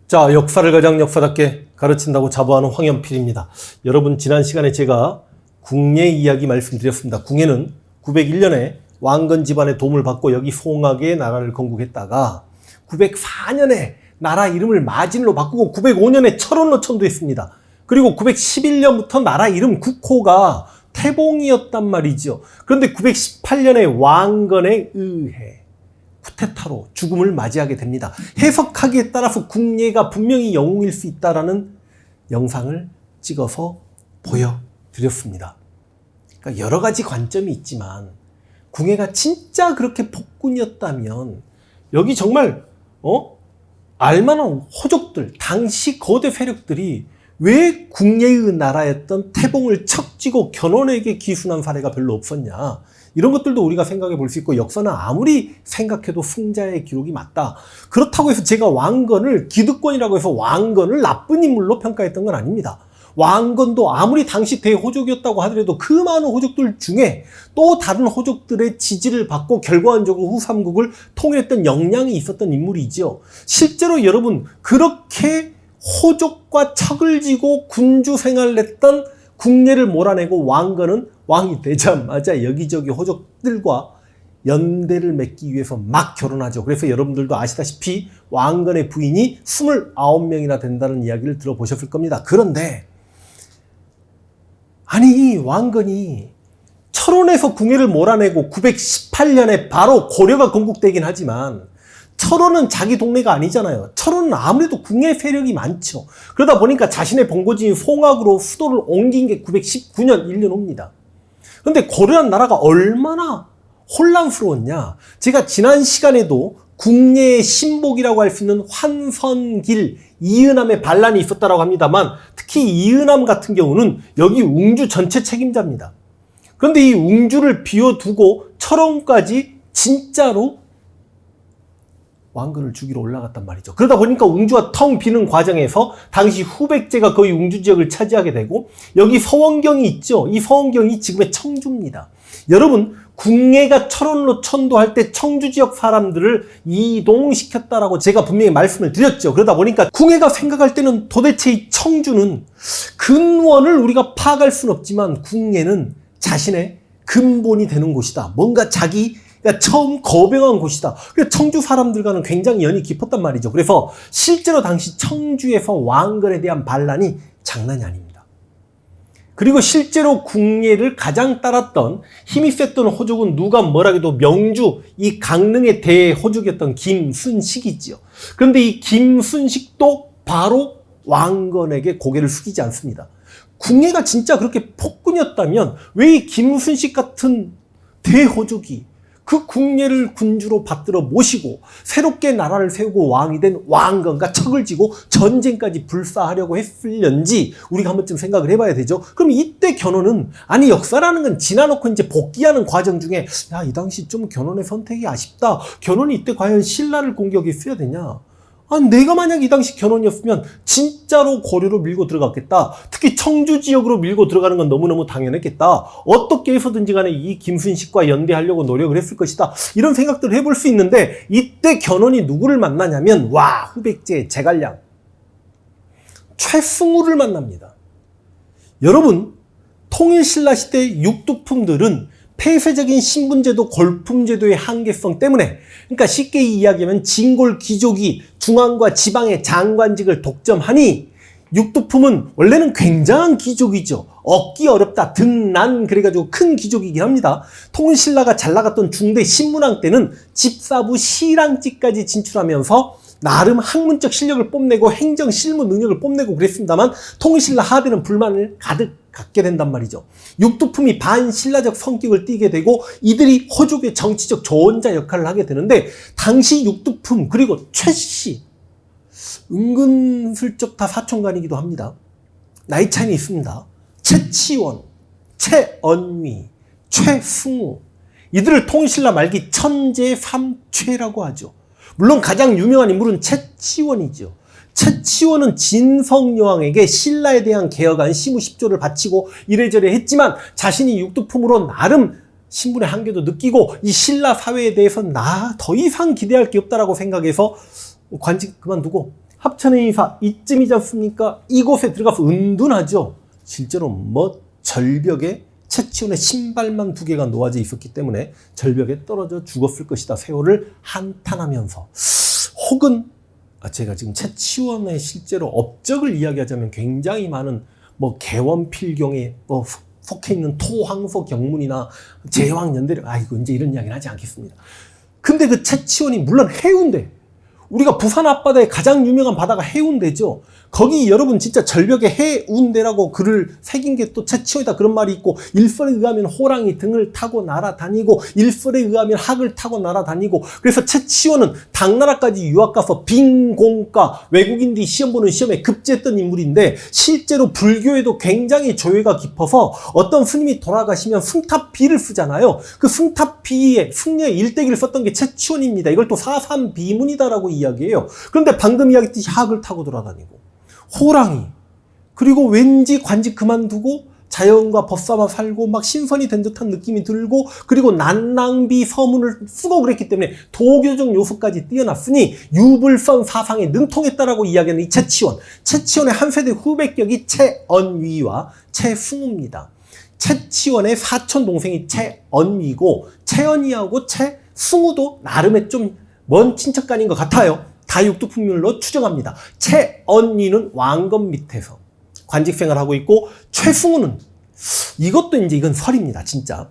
자, 역사를 가장 역사답게 가르친다고 자부하는 황연필입니다. 여러분, 지난 시간에 제가 궁예 이야기 말씀드렸습니다. 궁예는 901년에 왕건 집안의 도움을 받고 여기 송악의 나라를 건국했다가 904년에 나라 이름을 마진로 바꾸고 905년에 철원로 천도했습니다. 그리고 911년부터 나라 이름 국호가 태봉이었단 말이죠. 그런데 918년에 왕건에 의해 쿠데타로 죽음을 맞이하게 됩니다. 해석하기에 따라서 궁예가 분명히 영웅일 수 있다라는 영상을 찍어서 보여드렸습니다. 그러니까 여러 가지 관점이 있지만 궁예가 진짜 그렇게 폭군이었다면 여기 정말 알만한 호족들, 당시 거대 세력들이 왜 궁예의 나라였던 태봉을 척지고 견훤에게 기순한 사례가 별로 없었냐, 이런 것들도 우리가 생각해 볼 수 있고, 역사는 아무리 생각해도 승자의 기록이 맞다. 그렇다고 해서 제가 왕건을 기득권이라고 해서 왕건을 나쁜 인물로 평가했던 건 아닙니다. 왕건도 아무리 당시 대호족이었다고 하더라도 그 많은 호족들 중에 또 다른 호족들의 지지를 받고 결과적으로 후삼국을 통일했던 역량이 있었던 인물이죠. 실제로 여러분, 그렇게 호족과 척을 지고 군주 생활을 했던 궁예를 몰아내고 왕건은 왕이 되자마자 여기저기 호족들과 연대를 맺기 위해서 막 결혼하죠. 그래서 여러분들도 아시다시피 왕건의 부인이 29명이나 된다는 이야기를 들어보셨을 겁니다. 그런데 아니, 이 왕건이 철원에서 궁예를 몰아내고 918년에 바로 고려가 건국되긴 하지만 철원은 자기 동네가 아니잖아요. 철원은 아무래도 궁예 세력이 많죠. 그러다 보니까 자신의 본거지인 송악으로 수도를 옮긴 게 919년 1년 후입니다. 그런데 고려란 나라가 얼마나 혼란스러웠냐. 제가 지난 시간에도 궁예의 신복이라고 할 수 있는 환선길, 이은암의 반란이 있었다고 합니다만, 특히 이은암 같은 경우는 여기 웅주 전체 책임자입니다. 그런데 이 웅주를 비워두고 철원까지 진짜로 왕건을 죽이러 올라갔단 말이죠. 그러다 보니까 웅주가 텅 비는 과정에서 당시 후백제가 거의 웅주 지역을 차지하게 되고, 여기 서원경이 있죠. 이 서원경이 지금의 청주입니다. 여러분, 궁예가 철원로 천도할 때 청주 지역 사람들을 이동시켰다라고 제가 분명히 말씀을 드렸죠. 그러다 보니까 궁예가 생각할 때는 도대체 이 청주는 근원을 우리가 파악할 수는 없지만 궁예는 자신의 근본이 되는 곳이다. 뭔가 자기가 처음 거병한 곳이다. 그래서 청주 사람들과는 굉장히 연이 깊었단 말이죠. 그래서 실제로 당시 청주에서 왕건에 대한 반란이 장난이 아닙니다. 그리고 실제로 궁예를 가장 따랐던 힘이 셌던 호족은 누가 뭐라해도 명주, 이 강릉의 대호족이었던 김순식이지요. 그런데 이 김순식도 바로 왕건에게 고개를 숙이지 않습니다. 궁예가 진짜 그렇게 폭군이었다면 왜 이 김순식 같은 대호족이 그 궁예를 군주로 받들어 모시고 새롭게 나라를 세우고 왕이 된 왕건과 척을 지고 전쟁까지 불사하려고 했을는지 우리가 한 번쯤 생각을 해봐야 되죠. 그럼 이때 견훤은, 아니 역사라는 건 지나놓고 이제 복귀하는 과정 중에 야, 이 당시 좀 견훤의 선택이 아쉽다. 견훤이 이때 과연 신라를 공격했어야 되냐? 아니, 내가 만약 이 당시 견훤이었으면 진짜로 고려로 밀고 들어갔겠다. 특히 청주 지역으로 밀고 들어가는 건 너무너무 당연했겠다. 어떻게 해서든지 간에 이 김순식과 연대하려고 노력을 했을 것이다. 이런 생각들을 해볼 수 있는데, 이때 견훤이 누구를 만나냐면, 와, 후백제의 제갈량 최승우를 만납니다. 여러분, 통일신라 시대 육두품들은 폐쇄적인 신분제도, 골품제도의 한계성 때문에, 그러니까 쉽게 이야기하면 진골 귀족이 중앙과 지방의 장관직을 독점하니 육두품은 원래는 굉장한 귀족이죠. 얻기 어렵다, 등난, 그래가지고 큰 귀족이긴 합니다. 통일신라가 잘 나갔던 중대 신문왕 때는 집사부 시랑직까지 진출하면서 나름 학문적 실력을 뽐내고 행정 실무 능력을 뽐내고 그랬습니다만, 통일신라 하대는 불만을 가득 갖게 된단 말이죠. 육두품이 반신라적 성격을 띠게 되고 이들이 호족의 정치적 조언자 역할을 하게 되는데, 당시 육두품 그리고 최씨 은근슬쩍 다 사촌간이기도 합니다. 나이 차이는 있습니다. 최치원, 최언위, 최승우, 이들을 통일신라 말기 천재 삼최라고 하죠. 물론 가장 유명한 인물은 최치원이죠. 최치원은 진성여왕에게 신라에 대한 개혁안 시무십조를 바치고 이래저래 했지만 자신이 육두품으로 나름 신분의 한계도 느끼고 이 신라 사회에 대해서 나 더 이상 기대할 게 없다라고 생각해서 관직 그만두고 합천의 인사 이쯤이지 않습니까? 이곳에 들어가서 은둔하죠. 실제로 절벽에 최치원의 신발만 2개가 놓아져 있었기 때문에 절벽에 떨어져 죽었을 것이다. 세월을 한탄하면서. 혹은 제가 지금 최치원의 실제로 업적을 이야기하자면 굉장히 많은 개원필경에 속해 있는 토항소 경문이나 제왕연대력, 이거 이제 이런 이야기는 하지 않겠습니다. 근데 그 최치원이 물론 해운대, 우리가 부산 앞바다에 가장 유명한 바다가 해운대죠. 거기 여러분 진짜 절벽에 해운대라고 글을 새긴 게 또 최치원이다 그런 말이 있고, 일설에 의하면 호랑이 등을 타고 날아다니고, 일설에 의하면 학을 타고 날아다니고, 그래서 최치원은 당나라까지 유학 가서 빈공과 외국인들이 시험 보는 시험에 급제했던 인물인데, 실제로 불교에도 굉장히 조예가 깊어서 어떤 스님이 돌아가시면 승탑비를 쓰잖아요. 그 승탑비에 승려의 일대기를 썼던 게 최치원입니다. 이걸 또 사삼비문이다라고 이야기해요. 그런데 방금 이야기했듯이 학을 타고 돌아다니고, 호랑이, 그리고 왠지 관직 그만두고 자연과 벗삼아 살고 막 신선이 된 듯한 느낌이 들고, 그리고 난낭비 서문을 쓰고 그랬기 때문에 도교적 요소까지 뛰어났으니 유불선 사상에 능통했다라고 이야기하는 이 최치원. 최치원의 한 세대 후배격이 최언위와 최승우입니다. 최치원의 사촌 동생이 최언위고, 최언위하고 최승우도 나름의 좀 먼 친척간인 것 같아요. 다육두품률로 추정합니다. 최언위는 왕건 밑에서 관직 생활하고 있고, 최승우는, 이건 설입니다, 진짜.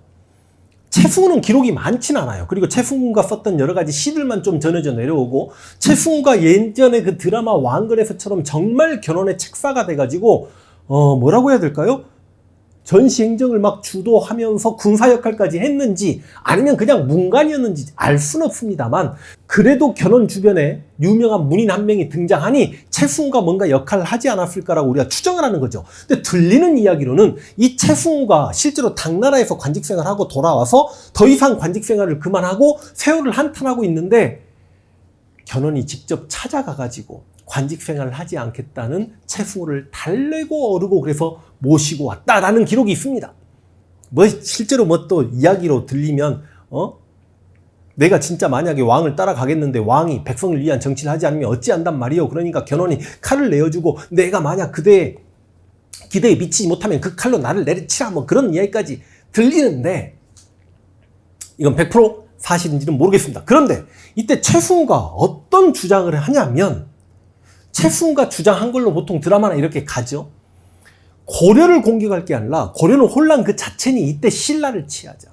최승우는 기록이 많진 않아요. 그리고 최승우가 썼던 여러 가지 시들만 좀 전해져 내려오고, 최승우가 예전에 그 드라마 왕건에서처럼 정말 견훤의 책사가 돼가지고, 뭐라고 해야 될까요? 전시 행정을 막 주도하면서 군사 역할까지 했는지, 아니면 그냥 문관이었는지 알 수는 없습니다만, 그래도 견훤 주변에 유명한 문인 한 명이 등장하니 최승우가 뭔가 역할을 하지 않았을까라고 우리가 추정을 하는 거죠. 근데 들리는 이야기로는 이 최승우가 실제로 당나라에서 관직 생활하고 돌아와서 더 이상 관직 생활을 그만하고 세월을 한탄하고 있는데, 견훤이 직접 찾아가가지고 관직 생활을 하지 않겠다는 최승우를 달래고 어르고 그래서 모시고 왔다라는 기록이 있습니다. 실제로 또 이야기로 들리면, 내가 진짜 만약에 왕을 따라가겠는데 왕이 백성을 위한 정치를 하지 않으면 어찌한단 말이요. 그러니까 견훤이 칼을 내어주고, 내가 만약 그대의 기대에 미치지 못하면 그 칼로 나를 내리치라, 그런 이야기까지 들리는데, 이건 100% 사실인지는 모르겠습니다. 그런데 이때 최승우가 어떤 주장을 하냐면, 최승우가 주장한 걸로 보통 드라마나 이렇게 가죠. 고려를 공격할 게 아니라 고려는 혼란 그 자체니 이때 신라를 취하자.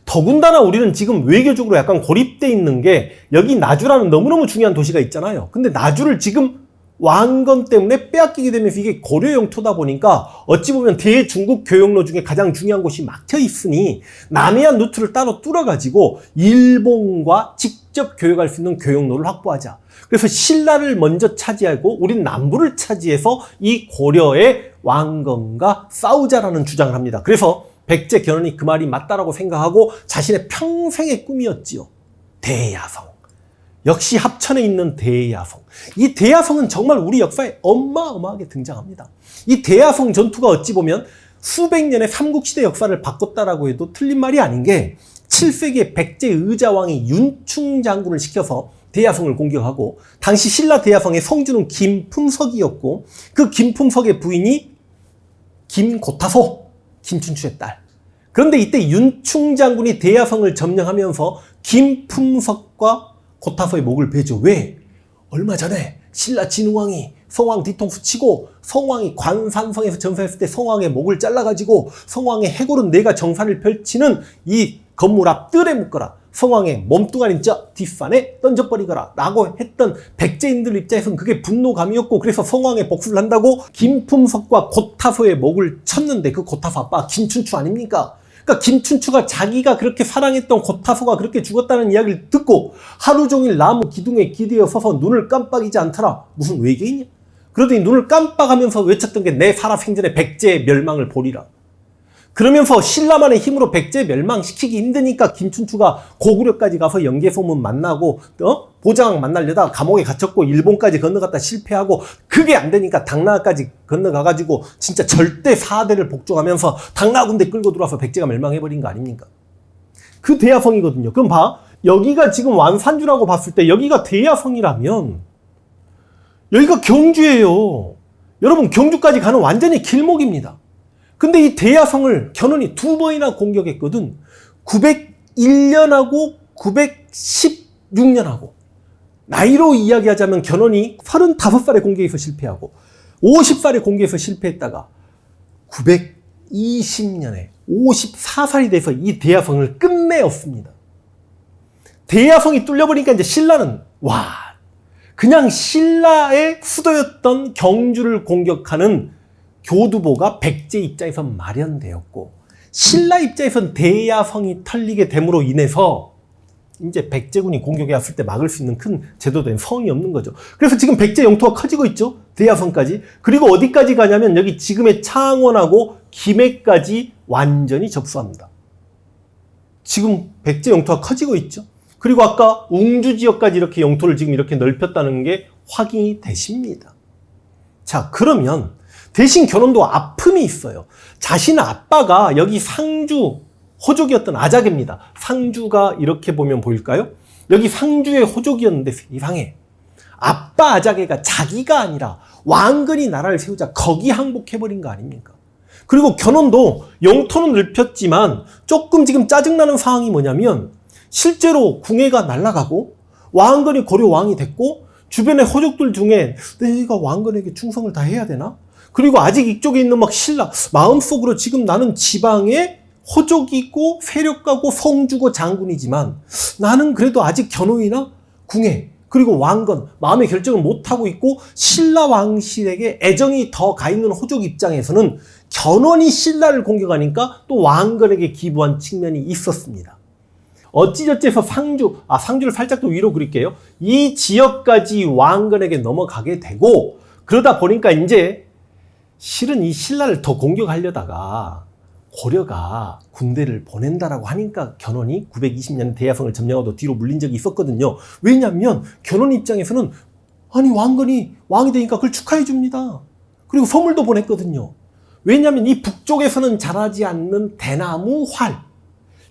더군다나 우리는 지금 외교적으로 약간 고립돼 있는 게, 여기 나주라는 너무너무 중요한 도시가 있잖아요. 근데 나주를 지금 왕건 때문에 빼앗기게 되면서 이게 고려 영토다 보니까 어찌 보면 대중국 교역로 중에 가장 중요한 곳이 막혀 있으니 남해안 루트를 따로 뚫어가지고 일본과 직접 교역할 수 있는 교역로를 확보하자. 그래서 신라를 먼저 차지하고 우린 남부를 차지해서 이 고려의 왕건과 싸우자라는 주장을 합니다. 그래서 백제 견훤이 그 말이 맞다라고 생각하고 자신의 평생의 꿈이었지요. 대야성. 역시 합천에 있는 대야성. 이 대야성은 정말 우리 역사에 어마어마하게 등장합니다. 이 대야성 전투가 어찌 보면 수백 년의 삼국시대 역사를 바꿨다라고 해도 틀린 말이 아닌 게, 7세기에 백제 의자왕이 윤충 장군을 시켜서 대야성을 공격하고, 당시 신라 대야성의 성주는 김품석이었고, 그 김품석의 부인이 김고타소, 김춘추의 딸. 그런데 이때 윤충 장군이 대야성을 점령하면서 김품석과 고타소의 목을 베죠. 왜? 얼마 전에 신라 진흥왕이 성왕 뒤통수 치고 성왕이 관산성에서 전사했을 때 성왕의 목을 잘라가지고 성왕의 해골은 내가 정사를 펼치는 이 건물 앞 뜰에 묶어라, 성왕의 몸뚱아리는 저 뒷산에 던져버리거라 라고 했던 백제인들 입장에서는 그게 분노감이었고, 그래서 성왕의 복수를 한다고 김품석과 고타소의 목을 쳤는데, 그 고타소 아빠 김춘추 아닙니까? 그러니까 김춘추가 자기가 그렇게 사랑했던 고타소가 그렇게 죽었다는 이야기를 듣고 하루 종일 나무 기둥에 기대어 서서 눈을 깜빡이지 않더라. 무슨 외계인이야? 그러더니 눈을 깜빡하면서 외쳤던 게 내 살아생전에 백제의 멸망을 보리라. 그러면서 신라만의 힘으로 백제 멸망시키기 힘드니까 김춘추가 고구려까지 가서 연개소문 만나고 보장 만나려다가 감옥에 갇혔고, 일본까지 건너갔다 실패하고, 그게 안 되니까 당나라까지 건너가가지고 진짜 절대 사대를 복종하면서 당나라 군대 끌고 들어와서 백제가 멸망해버린 거 아닙니까? 그 대야성이거든요. 그럼 여기가 지금 완산주라고 봤을 때 여기가 대야성이라면 여기가 경주예요. 여러분, 경주까지 가는 완전히 길목입니다. 근데 이 대야성을 견훤이 2번이나 공격했거든. 901년하고 916년하고. 나이로 이야기하자면 견훤이 35살에 공격해서 실패하고 50살에 공격해서 실패했다가 920년에 54살이 돼서 이 대야성을 끝내었습니다. 대야성이 뚫려버리니까 이제 신라는 그냥 신라의 수도였던 경주를 공격하는 교두보가 백제 입장에서 마련되었고, 신라 입장에선 대야성이 털리게 됨으로 인해서 이제 백제군이 공격해 왔을 때 막을 수 있는 큰 제도된 성이 없는 거죠. 그래서 지금 백제 영토가 커지고 있죠. 대야성까지. 그리고 어디까지 가냐면 여기 지금의 창원하고 김해까지 완전히 접수합니다. 지금 백제 영토가 커지고 있죠. 그리고 아까 웅주 지역까지 이렇게 영토를 지금 이렇게 넓혔다는 게 확인이 되십니다. 자, 그러면 대신 견훤도 아픔이 있어요. 자신 아빠가 여기 상주 호족이었던 아작입니다. 상주가 이렇게 보면 보일까요? 여기 상주의 호족이었는데 세상에 아빠 아작애가 자기가 아니라 왕건이 나라를 세우자 거기 항복해버린 거 아닙니까? 그리고 견훤도 영토는 넓혔지만 조금 지금 짜증나는 상황이 뭐냐면 실제로 궁예가 날아가고 왕건이 고려 왕이 됐고 주변의 호족들 중에 내가 왕건에게 충성을 다 해야 되나? 그리고 아직 이쪽에 있는 막 신라 마음속으로 지금 나는 지방에 호족이고 세력가고 성주고 장군이지만 나는 그래도 아직 견훤이나 궁예 그리고 왕건 마음의 결정을 못하고 있고 신라 왕실에게 애정이 더 가 있는 호족 입장에서는 견훤이 신라를 공격하니까 또 왕건에게 기부한 측면이 있었습니다. 어찌저찌해서 상주를 살짝 더 위로 그릴게요. 이 지역까지 왕건에게 넘어가게 되고 그러다 보니까 이제 실은 이 신라를 더 공격하려다가 고려가 군대를 보낸다라고 하니까 견훤이 920년 대야성을 점령하고 뒤로 물린 적이 있었거든요. 왜냐하면 견훤 입장에서는 아니 왕건이 왕이 되니까 그걸 축하해 줍니다. 그리고 선물도 보냈거든요. 왜냐하면 이 북쪽에서는 자라지 않는 대나무 활,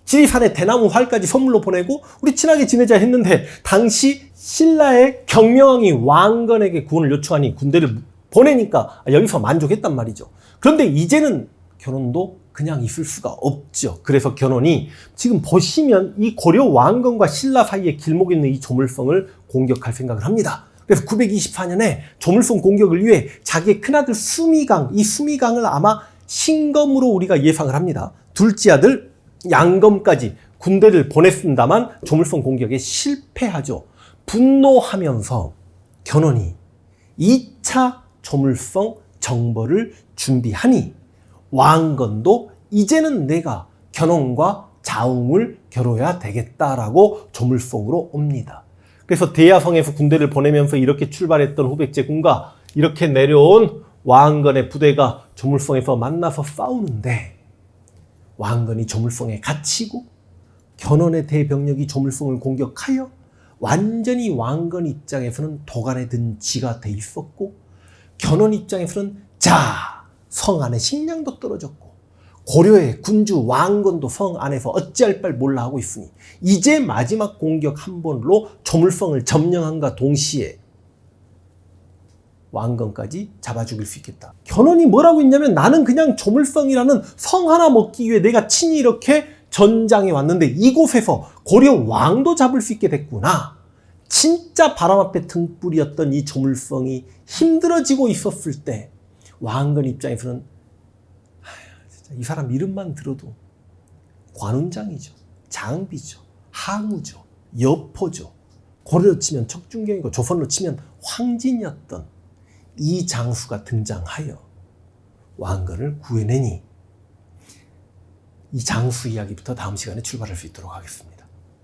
지리산의 대나무 활까지 선물로 보내고 우리 친하게 지내자 했는데 당시 신라의 경명왕이 왕건에게 구원을 요청하니 군대를 보내니까 여기서 만족했단 말이죠. 그런데 이제는 견훤도 그냥 있을 수가 없죠. 그래서 견훤이 지금 보시면 이 고려 왕건과 신라 사이에 길목에 있는 이 조물성을 공격할 생각을 합니다. 그래서 924년에 조물성 공격을 위해 자기의 큰아들 수미강, 이 수미강을 아마 신검으로 우리가 예상을 합니다. 둘째 아들 양검까지 군대를 보냈습니다만 조물성 공격에 실패하죠. 분노하면서 견훤이 2차 조물성 정벌을 준비하니 왕건도 이제는 내가 견훤과 자웅을 겨뤄야 되겠다라고 조물성으로 옵니다. 그래서 대야성에서 군대를 보내면서 이렇게 출발했던 후백제군과 이렇게 내려온 왕건의 부대가 조물성에서 만나서 싸우는데 왕건이 조물성에 갇히고 견훤의 대병력이 조물성을 공격하여 완전히 왕건 입장에서는 도간에 든 쥐가 돼 있었고 견훤 입장에서는 성 안에 식량도 떨어졌고 고려의 군주 왕건도 성 안에서 어찌할 바를 몰라 하고 있으니 이제 마지막 공격 한 번으로 조물성을 점령함과 동시에 왕건까지 잡아 죽일 수 있겠다. 견훤이 뭐라고 했냐면 나는 그냥 조물성이라는 성 하나 먹기 위해 내가 친히 이렇게 전장에 왔는데 이곳에서 고려 왕도 잡을 수 있게 됐구나. 진짜 바람 앞에 등불이었던 이 조물성이 힘들어지고 있었을 때 왕건 입장에서는 진짜 이 사람 이름만 들어도 관운장이죠. 장비죠. 항우죠. 여포죠. 고려로 치면 척준경이고 조선으로 치면 황진이었던 이 장수가 등장하여 왕건을 구해내니 이 장수 이야기부터 다음 시간에 출발할 수 있도록 하겠습니다.